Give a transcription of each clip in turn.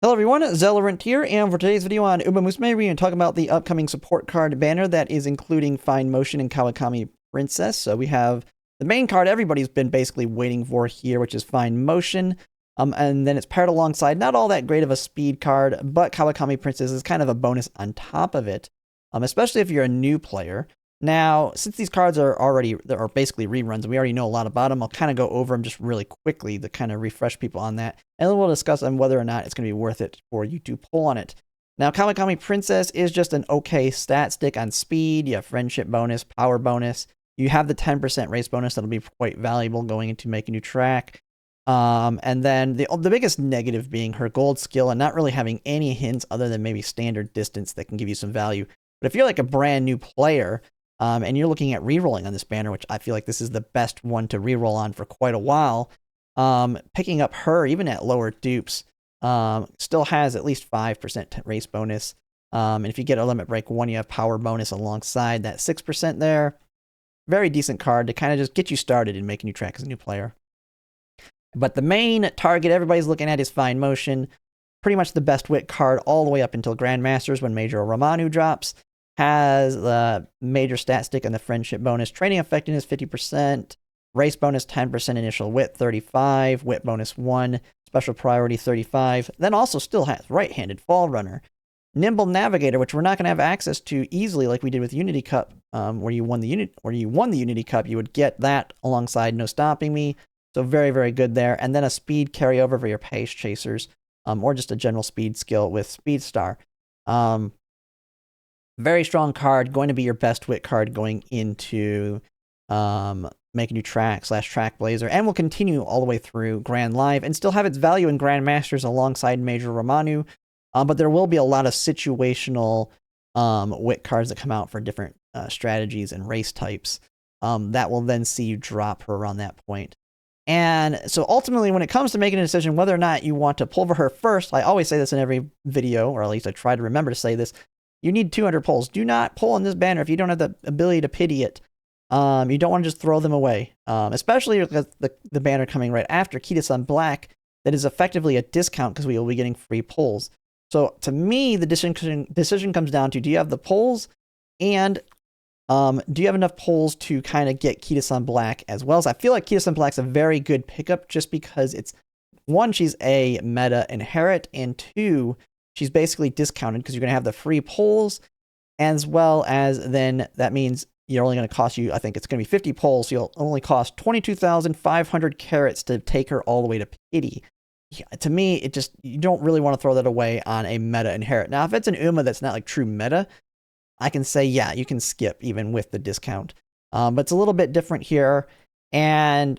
Hello everyone, Zellerant here, and for today's video on Umamusume, we're going to talk about the upcoming support card banner that is including Fine Motion and Kawakami Princess. So we have the main card everybody's been basically waiting for here, which is Fine Motion. And then it's paired alongside not all that great of a speed card, but Kawakami Princess is kind of a bonus on top of it, especially if you're a new player. Now, since these cards are basically reruns, and we already know a lot about them, I'll kind of go over them just really quickly to kind of refresh people on that, and then we'll discuss on whether or not it's going to be worth it for you to pull on it. Now, Kawakami Princess is just an okay stat stick on speed. You have friendship bonus, power bonus. You have the 10% race bonus that'll be quite valuable going into making new track. And then the biggest negative being her gold skill and not really having any hints other than maybe standard distance that can give you some value. But if you're like a brand new player, and you're looking at rerolling on this banner, which I feel like this is the best one to reroll on for quite a while, picking up her, even at lower dupes, still has at least 5% race bonus. And if you get a limit break 1, you have power bonus alongside that 6% there. Very decent card to kind of just get you started in making new track as a new player. But the main target everybody's looking at is Fine Motion. Pretty much the best wit card all the way up until Grandmasters when Major Romanu drops. Has the major stat stick and the friendship bonus. Training effectiveness 50%. Race bonus 10%. Initial wit 35. Wit bonus 1. Special priority 35. Then also still has right-handed fall runner. Nimble Navigator, which we're not going to have access to easily like we did with Unity Cup, where you won the Unity Cup. You would get that alongside No Stopping Me. So very, very good there. And then a speed carryover for your pace chasers, or just a general speed skill with Speed Star. Very strong card, going to be your best wit card going into Make a New Track / Track Blazer, and will continue all the way through Grand Live and still have its value in Grandmasters alongside Major Romanu. But there will be a lot of situational wit cards that come out for different strategies and race types that will then see you drop her around that point. And so ultimately, when it comes to making a decision whether or not you want to pull for her first, I always say this in every video, or at least I try to remember to say this. You need 200 pulls. Do not pull on this banner if you don't have the ability to pity it. You don't want to just throw them away, especially because the banner coming right after Kita-san Black that is effectively a discount because we will be getting free pulls. So to me, the decision comes down to, do you have the pulls, and do you have enough pulls to kind of get Kita-san Black as well? So I feel like Kita-san Black's a very good pickup just because it's, 1, she's a meta inherit, and 2, she's basically discounted because you're going to have the free pulls, as well as then that means you're only going to cost you, I think it's going to be 50 pulls, so you'll only cost 22,500 carats to take her all the way to pity. Yeah, to me, it just, you don't really want to throw that away on a meta inherit. Now, if it's an Uma that's not like true meta, I can say, yeah, you can skip even with the discount. But it's a little bit different here. And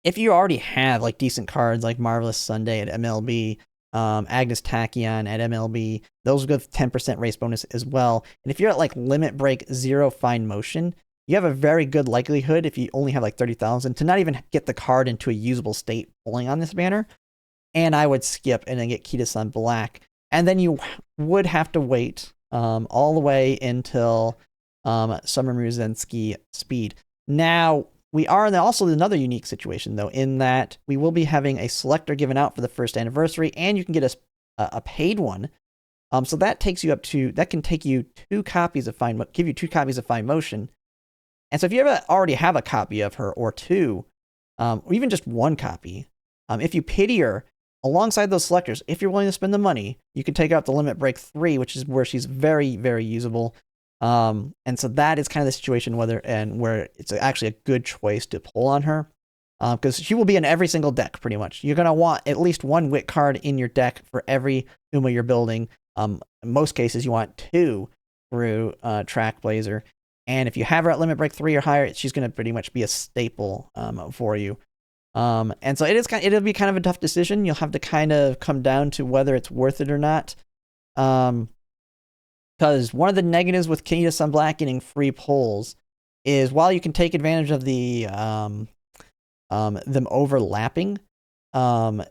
if you already have like decent cards like Marvelous Sunday at MLB, Agnes Tachyon at MLB, those will give 10% race bonus as well. And if you're at like limit break 0 Fine Motion, you have a very good likelihood, if you only have like 30,000, to not even get the card into a usable state pulling on this banner. And I would skip and then get Kita-san Black. And then you would have to wait all the way until Summer Muzensky Speed. Now, we are in also another unique situation, though, in that we will be having a selector given out for the first anniversary, and you can get a paid one. So that takes you up to, that can take you 2 copies of give you 2 copies of Fine Motion. And so if you already have a copy of her, or 2, or even just 1 copy, if you pity her alongside those selectors, if you're willing to spend the money, you can take out the limit break 3, which is where she's very, very usable. And so that is kind of the situation where it's actually a good choice to pull on her, because she will be in every single deck pretty much. You're going to want at least 1 wit card in your deck for every Uma you're building. In most cases, you want 2 through Track Blazer. And if you have her at limit break 3 or higher, she's going to pretty much be a staple for you. And so it'll be kind of a tough decision. You'll have to kind of come down to whether it's worth it or not. Because one of the negatives with Kita-san Black getting free pulls is, while you can take advantage of the them overlapping, the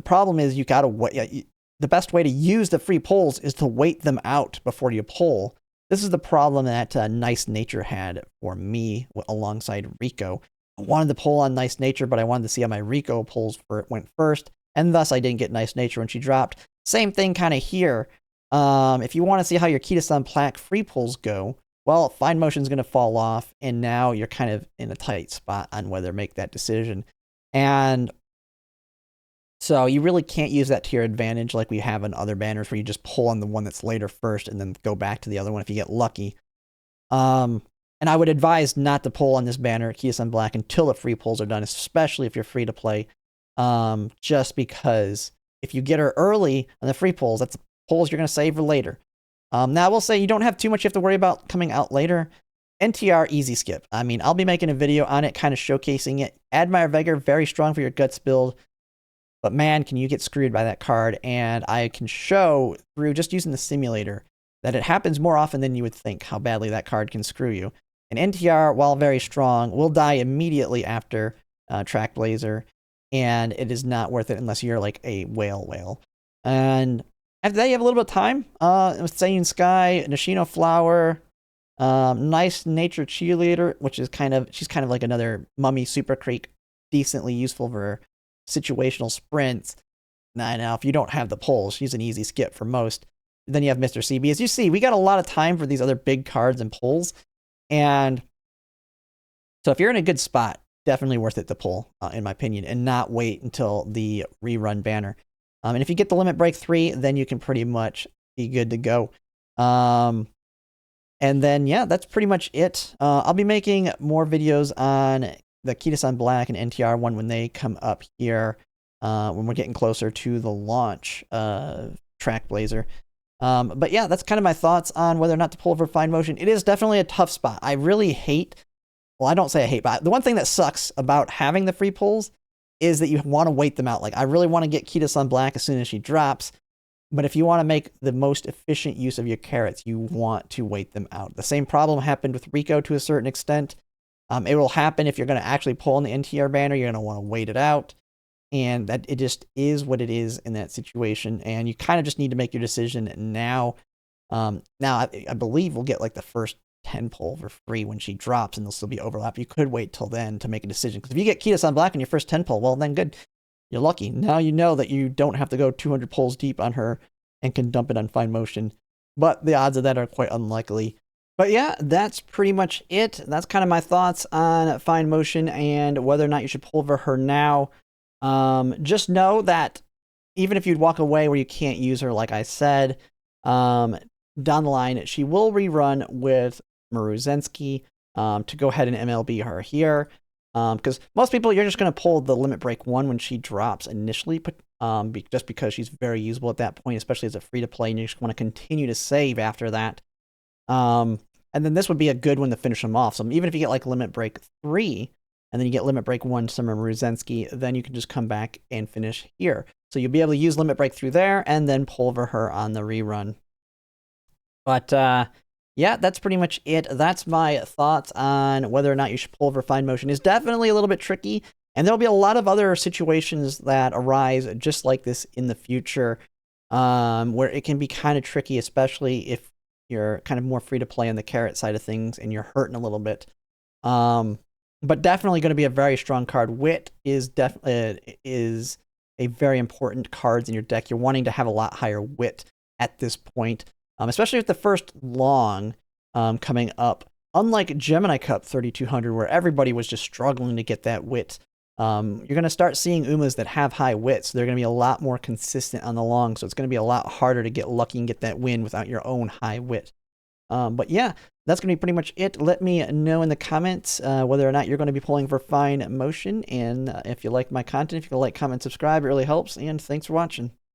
problem is you gotta wait. The best way to use the free pulls is to wait them out before you pull. This is the problem that Nice Nature had for me alongside Rico. I wanted to pull on Nice Nature, but I wanted to see how my Rico pulls went first. and thus I didn't get nice nature when she dropped. Same thing kind of here. If you want to see how your Kita-san plaque free pulls go, well, fine motion's going to fall off, and now you're kind of in a tight spot on whether to make that decision. And so you really can't use that to your advantage like we have in other banners where you just pull on the one that's later first and then go back to the other one if you get lucky. And I would advise not to pull on this banner, Kita-san Black, until the free pulls are done, especially if you're free to play. Just because if you get her early on the free pulls, that's pulls you're going to save for later. Now, I will say you don't have too much you have to worry about coming out later. NTR, easy skip. I mean, I'll be making a video on it, kind of showcasing it. Admire Vigor, very strong for your guts build. But man, can you get screwed by that card. And I can show through just using the simulator that it happens more often than you would think how badly that card can screw you. And NTR, while very strong, will die immediately after Track Blazer. And it is not worth it unless you're like a whale. And after that, you have a little bit of time with Saying Sky, Nishino Flower, nice Nature Cheerleader, which is she's kind of like another Mummy Super Creek, decently useful for situational sprints. Now, if you don't have the pulls, she's an easy skip for most. Then you have Mr. CB. As you see, we got a lot of time for these other big cards and pulls. And so if you're in a good spot, definitely worth it to pull, in my opinion, and not wait until the rerun banner. And if you get the Limit Break 3, then you can pretty much be good to go. And then, yeah, that's pretty much it. I'll be making more videos on the Kita-san Black and NTR one when they come up here, when we're getting closer to the launch of Track Blazer. But yeah, that's kind of my thoughts on whether or not to pull for fine motion. It is definitely a tough spot. I really hate, well, I don't say I hate, but the one thing that sucks about having the free pulls is that you want to wait them out. Like, I really want to get Kita-san Black as soon as she drops, but if you want to make the most efficient use of your carrots, you want to wait them out. The same problem happened with Rico to a certain extent. It will happen if you're going to actually pull in the NTR banner. You're going to want to wait it out, and that it just is what it is in that situation, and you kind of just need to make your decision now. Now, I believe we'll get like the first 10 pull for free when she drops, and there'll still be overlap. You could wait till then to make a decision, because if you get Kita-san Black in your first 10 pull, well, then good. You're lucky. Now you know that you don't have to go 200 pulls deep on her and can dump it on fine motion, but the odds of that are quite unlikely. But yeah, that's pretty much it. That's kind of my thoughts on fine motion and whether or not you should pull for her now. Just know that even if you'd walk away where you can't use her, like I said, down the line, she will rerun with Maruzensky to go ahead and MLB her here. Because most people, you're just going to pull the Limit Break 1 when she drops initially, just because she's very usable at that point, especially as a free-to-play, and you just want to continue to save after that. And then this would be a good one to finish them off. So even if you get like Limit Break 3, and then you get Limit Break 1, Summer Maruzensky, then you can just come back and finish here. So you'll be able to use Limit Break through there, and then pull over her on the rerun. But, yeah, that's pretty much it. That's my thoughts on whether or not you should pull over fine motion. It's definitely a little bit tricky, and there'll be a lot of other situations that arise just like this in the future, where it can be kind of tricky, especially if you're kind of more free to play on the carrot side of things and you're hurting a little bit. But definitely going to be a very strong card. Wit is is a very important card in your deck. You're wanting to have a lot higher wit at this point. Especially with the first long coming up. Unlike Gemini Cup 3200, where everybody was just struggling to get that wit, you're going to start seeing Umas that have high wit, so they're going to be a lot more consistent on the long, so it's going to be a lot harder to get lucky and get that win without your own high wit. But yeah, that's going to be pretty much it. Let me know in the comments whether or not you're going to be pulling for fine motion, and if you like my content, if you can like, comment, subscribe, it really helps, and thanks for watching.